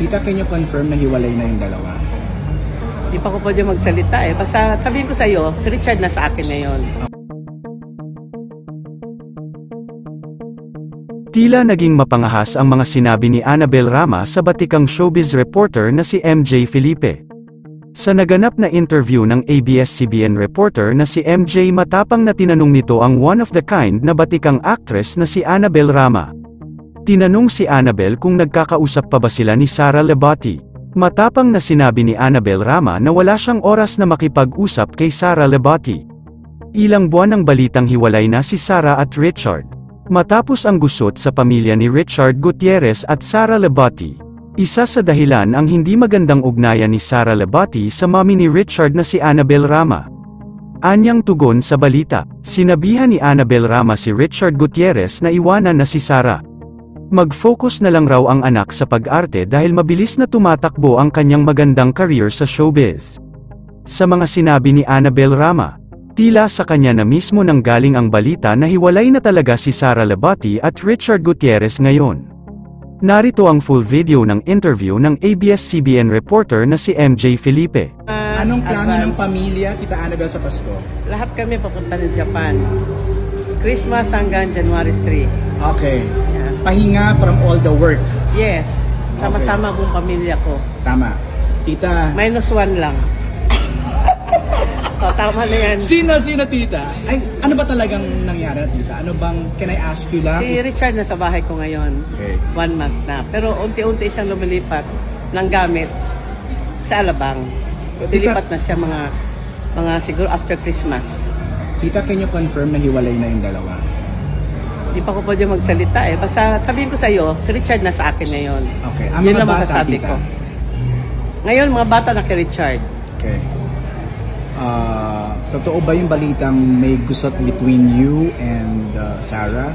Tita, can you confirm na hiwalay na yung dalawa? Hindi pa ko pwede magsalita eh. Basta sabihin ko sa iyo, si Richard na sa akin ngayon. Tila naging mapangahas ang mga sinabi ni Annabel Rama sa batikang showbiz reporter na si MJ Felipe. Sa naganap na interview ng ABS-CBN reporter na si MJ, matapang na tinanong nito ang one-of-the-kind na batikang actress na si Annabel Rama. Tinanong si Annabel kung nagkakausap pa ba sila ni Sara Lebati. Matapang na sinabi ni Annabel Rama na wala siyang oras na makipag-usap kay Sara Lebati. Ilang buwan ng balitang hiwalay na si Sara at Richard. Matapos ang gusot sa pamilya ni Richard Gutierrez at Sara Lebati. Isa sa dahilan ang hindi magandang ugnayan ni Sara Lebati sa mami ni Richard na si Annabel Rama. Anyang tugon sa balita, sinabihan ni Annabel Rama si Richard Gutierrez na iwanan na si Sara. Mag-focus na lang raw ang anak sa pag-arte dahil mabilis na tumatakbo ang kanyang magandang career sa showbiz. Sa mga sinabi ni Annabel Rama, tila sa kanya na mismo nang galing ang balita na hiwalay na talaga si Sara Lebati at Richard Gutierrez ngayon. Narito ang full video ng interview ng ABS-CBN reporter na si MJ Felipe. Anong plano ng pamilya, Tita Annabel, sa Pasko? Lahat kami papunta ng Japan. Christmas hanggang January 3. Okay. Yeah. Pahinga from all the work. Yes. Sama-sama buong pamilya ko. Tama. Tita. -1 lang. O, tama na yan. Sino, Tita? Ay, ano ba talagang nangyari na, Tita? Ano bang, can I ask you lang? Si Richard na sa bahay ko ngayon. Okay. 1 month na. Pero unti-unti siyang lumilipat ng gamit sa Alabang. Dilipat na siya mga siguro after Christmas. Tita, can you confirm na hiwalay na yung dalawa? Hindi pa ko pwede magsalita eh. Basta sabihin ko sa iyo, si Richard na sa akin ngayon. Okay. Ang Yun mga lang bata, masasabi Tita? ko. Ngayon, mga bata na kay Richard. Okay. Totoo ba yung balitang may gusot between you and Sara?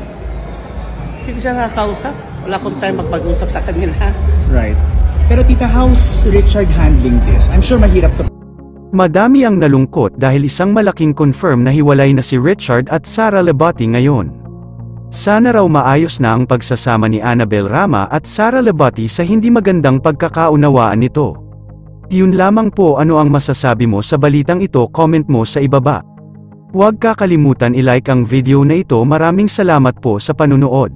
Hindi ko siya nakakausap. Wala akong time magpag-usap sa kanila. Right. Pero Tita, how's Richard handling this? I'm sure mahirap to. Madami ang nalungkot dahil isang malaking confirm na hiwalay na si Richard at Sara Lebati ngayon. Sana raw maayos na ang pagsasama ni Annabel Rama at Sara Lebati sa hindi magandang pagkakaunawaan nito. Yun lamang po. Ano ang masasabi mo sa balitang ito? Comment mo sa ibaba. Huwag kakalimutan i-like ang video na ito. Maraming salamat po sa panunood.